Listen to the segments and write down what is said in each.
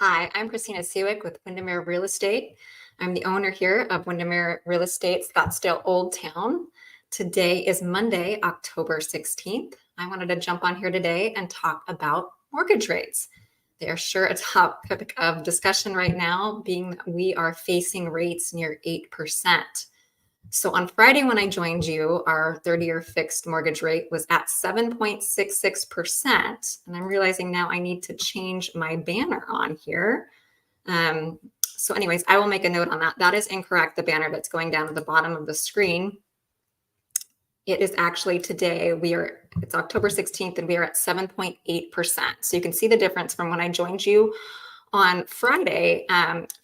Hi, I'm Christina Sewick with Windermere Real Estate. I'm the owner here of Windermere Real Estate, Scottsdale Old Town. Today is Monday, October 16th. I wanted to jump on here today and talk about mortgage rates. They are sure a topic of discussion right now, being that we are facing rates near 8%. So on Friday, when I joined you, our 30-year fixed mortgage rate was at 7.66%. And I'm realizing now I need to change my banner on here. So anyways, I will make a note on that. That is incorrect, the banner that's going down at the bottom of the screen. It is actually today, it's October 16th, and we are at 7.8%. So you can see the difference from when I joined you on Friday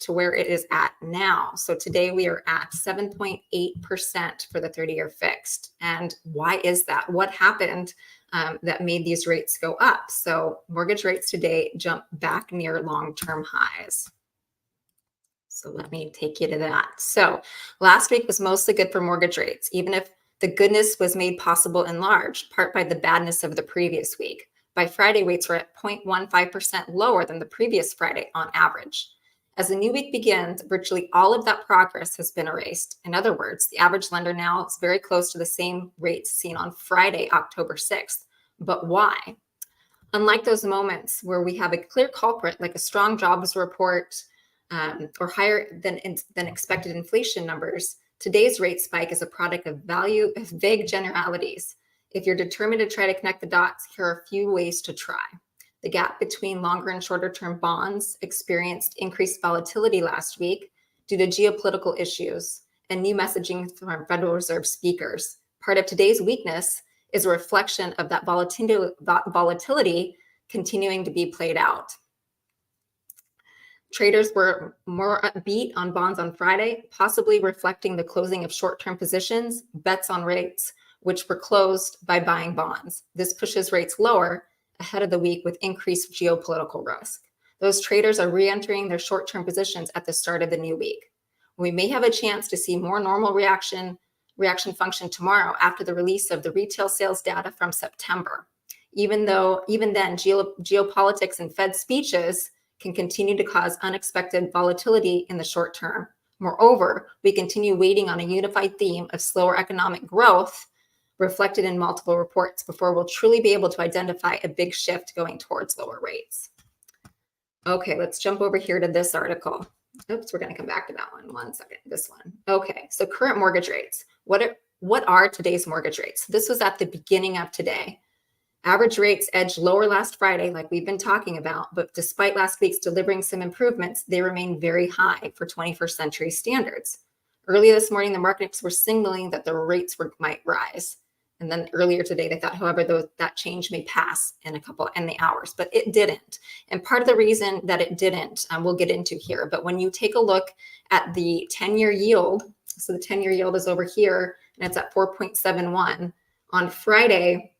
to where it is at now. So today we are at 7.8% for the 30-year fixed. And why is that? What happened that made these rates go up? So mortgage rates today jump back near long-term highs. So let me take you to that. So last week was mostly good for mortgage rates, even if the goodness was made possible in large part by the badness of the previous week. By Friday, rates were at 0.15% lower than the previous Friday on average. As the new week begins, virtually all of that progress has been erased. In other words, the average lender now is very close to the same rates seen on Friday, October 6th. But why? Unlike those moments where we have a clear culprit, like a strong jobs report or higher than expected inflation numbers, today's rate spike is a product of vague generalities. If you're determined to try to connect the dots, here are a few ways to try. The gap between longer and shorter term bonds experienced increased volatility last week due to geopolitical issues and new messaging from Federal Reserve speakers. Part of today's weakness is a reflection of that volatility continuing to be played out. Traders were more upbeat on bonds on Friday, possibly reflecting the closing of short-term positions, bets on rates, which were closed by buying bonds. This pushes rates lower ahead of the week with increased geopolitical risk. Those traders are re-entering their short-term positions at the start of the new week. We may have a chance to see more normal reaction function tomorrow after the release of the retail sales data from September. Even then, geopolitics and Fed speeches can continue to cause unexpected volatility in the short term. Moreover, we continue waiting on a unified theme of slower economic growth reflected in multiple reports before we'll truly be able to identify a big shift going towards lower rates. Okay, let's jump over here to this article. Oops, we're going to come back to that one. One second, this one. Okay, so current mortgage rates. What are today's mortgage rates? This was at the beginning of today. Average rates edged lower last Friday, like we've been talking about, but despite last week's delivering some improvements, they remain very high for 21st century standards. Earlier this morning, the markets were signaling that the rates might rise. And then earlier today, they thought, however, that change may pass in the hours, but it didn't. And part of the reason that it didn't, we'll get into here. But when you take a look at the 10-year yield, so the 10-year yield is over here, and it's at 4.71. On Friday,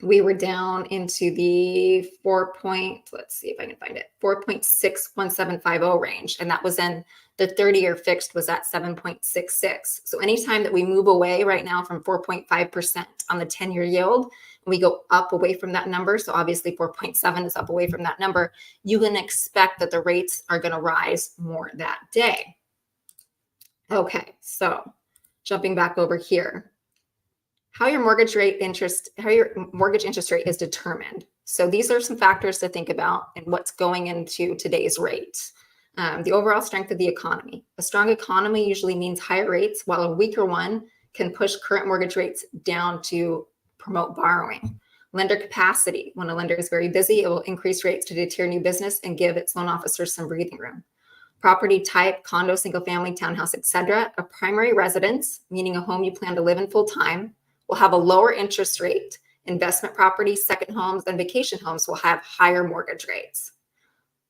we were down into the 4.61750 range. And that was in the 30-year fixed was at 7.66. So anytime that we move away right now from 4.5% on the 10-year yield, and we go up away from that number, so obviously 4.7 is up away from that number, you can expect that the rates are going to rise more that day. Okay, so jumping back over here. How your mortgage interest rate is determined. So these are some factors to think about and what's going into today's rates. The overall strength of the economy. A strong economy usually means higher rates, while a weaker one can push current mortgage rates down to promote borrowing. Lender capacity. When a lender is very busy, it will increase rates to deter new business and give its loan officers some breathing room. Property type, condo, single family, townhouse, etc. A primary residence, meaning a home you plan to live in full time, will have a lower interest rate. Investment properties, second homes, and vacation homes will have higher mortgage rates.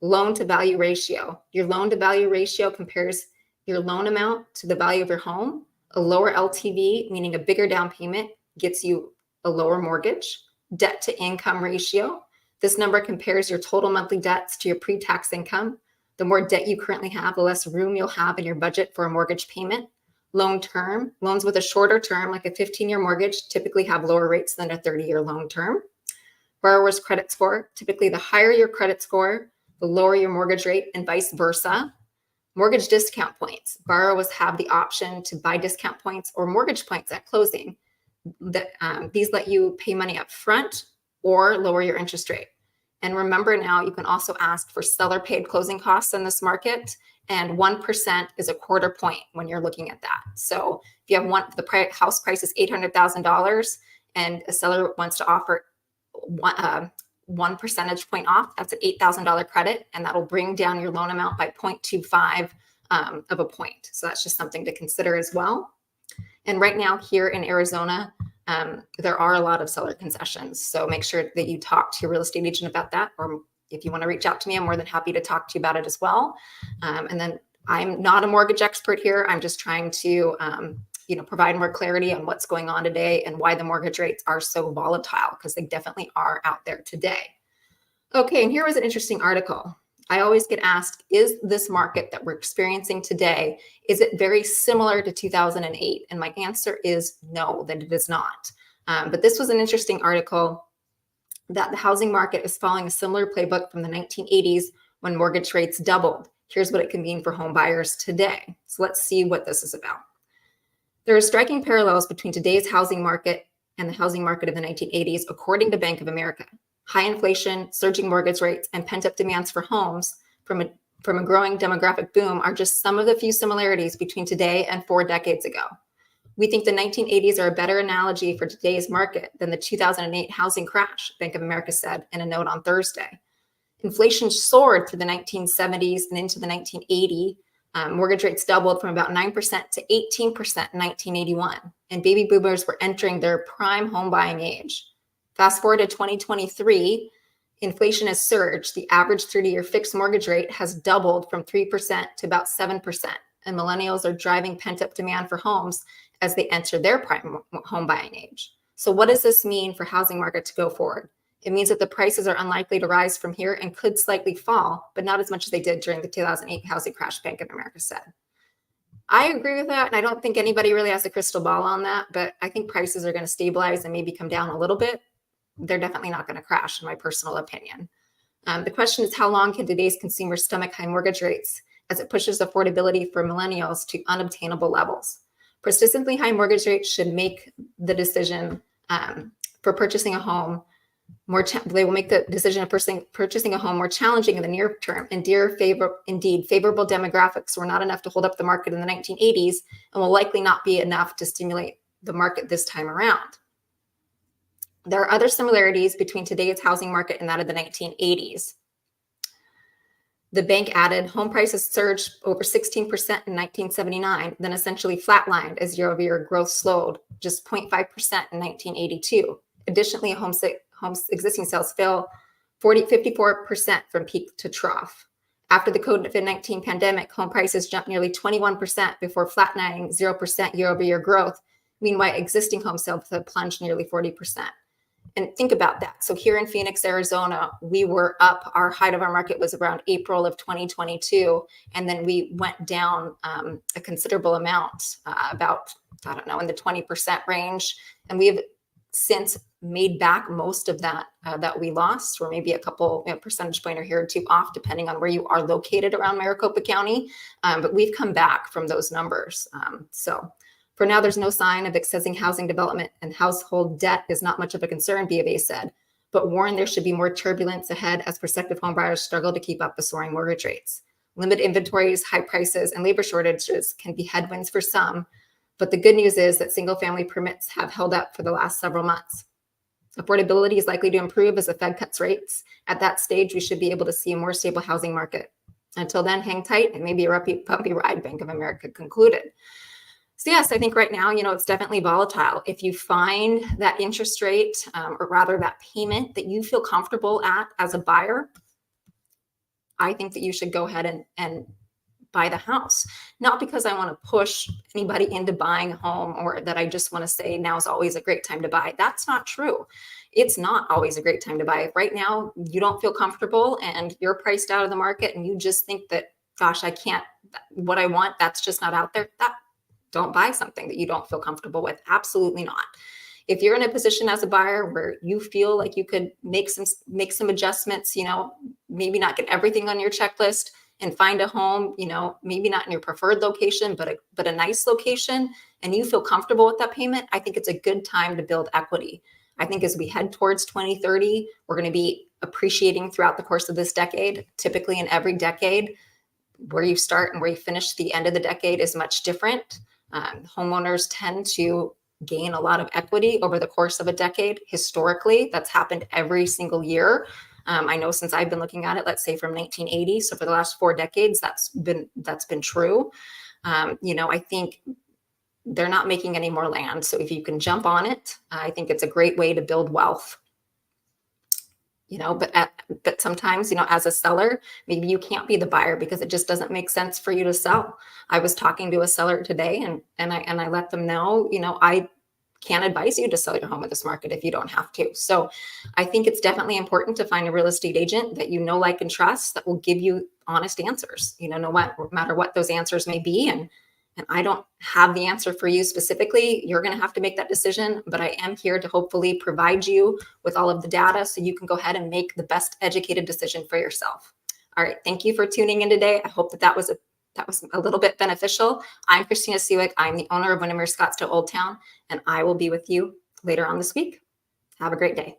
Loan to value ratio. Your loan to value ratio compares your loan amount to the value of your home. A lower LTV, meaning a bigger down payment, gets you a lower mortgage. Debt to income ratio. This number compares your total monthly debts to your pre-tax income. The more debt you currently have, the less room you'll have in your budget for a mortgage payment. Loan term, loans with a shorter term, like a 15-year mortgage, typically have lower rates than a 30-year loan term. Borrower's credit score, typically the higher your credit score, the lower your mortgage rate, and vice versa. Mortgage discount points. Borrowers have the option to buy discount points or mortgage points at closing. These let you pay money up front or lower your interest rate. And remember now, you can also ask for seller paid closing costs in this market, and 1% is a quarter point when you're looking at that. So if you have house price is $800,000 and a seller wants to offer 1 percentage point off, that's an $8,000 credit, and that'll bring down your loan amount by 0.25 of a point. So that's just something to consider as well. And right now here in Arizona, there are a lot of seller concessions. So make sure that you talk to your real estate agent about that. Or if you want to reach out to me, I'm more than happy to talk to you about it as well. And then I'm not a mortgage expert here. I'm just trying to provide more clarity on what's going on today and why the mortgage rates are so volatile, because they definitely are out there today. Okay, and here was an interesting article. I always get asked, is this market that we're experiencing today, is it very similar to 2008? And my answer is no, that it is not. But this was an interesting article that the housing market is following a similar playbook from the 1980s when mortgage rates doubled. Here's what it can mean for home buyers today. So let's see what this is about. There are striking parallels between today's housing market and the housing market of the 1980s, according to Bank of America. High inflation, surging mortgage rates, and pent-up demands for homes from a growing demographic boom are just some of the few similarities between today and 4 decades ago. We think the 1980s are a better analogy for today's market than the 2008 housing crash, Bank of America said in a note on Thursday. Inflation soared through the 1970s and into the 1980s. Mortgage rates doubled from about 9% to 18% in 1981, and baby boomers were entering their prime home buying age. Fast forward to 2023, inflation has surged. The average 30-year fixed mortgage rate has doubled from 3% to about 7%, and millennials are driving pent-up demand for homes as they enter their prime home buying age. So what does this mean for housing market to go forward? It means that the prices are unlikely to rise from here and could slightly fall, but not as much as they did during the 2008 housing crash, Bank of America said. I agree with that, and I don't think anybody really has a crystal ball on that, but I think prices are going to stabilize and maybe come down a little bit. They're definitely not going to crash, in my personal opinion. The question is, how long can today's consumers stomach high mortgage rates as it pushes affordability for millennials to unobtainable levels? Persistently high mortgage rates should make the decision for purchasing a home they will make the decision of purchasing a home more challenging in the near term. Indeed, favorable demographics were not enough to hold up the market in the 1980s and will likely not be enough to stimulate the market this time around. There are other similarities between today's housing market and that of the 1980s. The bank added, home prices surged over 16% in 1979, then essentially flatlined as year-over-year growth slowed, just 0.5% in 1982. Additionally, homes existing sales fell 54% from peak to trough. After the COVID-19 pandemic, home prices jumped nearly 21% before flatlining 0% year-over-year growth. Meanwhile, existing home sales have plunged nearly 40%. And think about that. So here in Phoenix, Arizona, we were up. Our height of our market was around April of 2022. And then we went down a considerable amount, about, in the 20% range. And we have since made back most of that that we lost, or maybe a couple percentage point or here or two off, depending on where you are located around Maricopa County. But we've come back from those numbers. So for now, there's no sign of excessive housing development, and household debt is not much of a concern, B of A said, but warned there should be more turbulence ahead as prospective home buyers struggle to keep up with soaring mortgage rates. Limited inventories, high prices, and labor shortages can be headwinds for some, but the good news is that single-family permits have held up for the last several months. Affordability is likely to improve as the Fed cuts rates. At that stage, we should be able to see a more stable housing market. Until then, hang tight and maybe a bumpy ride, Bank of America concluded. So yes, I think right now, it's definitely volatile. If you find that interest rate, or rather that payment that you feel comfortable at as a buyer, I think that you should go ahead and buy the house. Not because I want to push anybody into buying a home, or that I just want to say now is always a great time to buy. That's not true. It's not always a great time to buy. If right now you don't feel comfortable and you're priced out of the market and you just think that, gosh, I can't, what I want, that's just not out there, don't buy something that you don't feel comfortable with. Absolutely not. if you're in a position as a buyer where you feel like you could make some adjustments, maybe not get everything on your checklist and find a home, maybe not in your preferred location, but a nice location, and you feel comfortable with that payment, I think it's a good time to build equity. I think as we head towards 2030, we're going to be appreciating throughout the course of this decade. Typically in every decade, where you start and where you finish the end of the decade is much different. Homeowners tend to gain a lot of equity over the course of a decade. Historically, that's happened every single year. I know since I've been looking at it, let's say from 1980, so for the last 4 decades, that's been true. I think they're not making any more land. So if you can jump on it, I think it's a great way to build wealth. But sometimes, as a seller, maybe you can't be the buyer because it just doesn't make sense for you to sell. I was talking to a seller today and I let them know, I can't advise you to sell your home at this market if you don't have to. So I think it's definitely important to find a real estate agent that you know, like, and trust that will give you honest answers, no matter what those answers may be. And I don't have the answer for you specifically. You're going to have to make that decision, but I am here to hopefully provide you with all of the data so you can go ahead and make the best educated decision for yourself. All right. Thank you for tuning in today. I hope that was a little bit beneficial. I'm Christina Sewick. I'm the owner of Windermere Scottsdale Old Town, and I will be with you later on this week. Have a great day.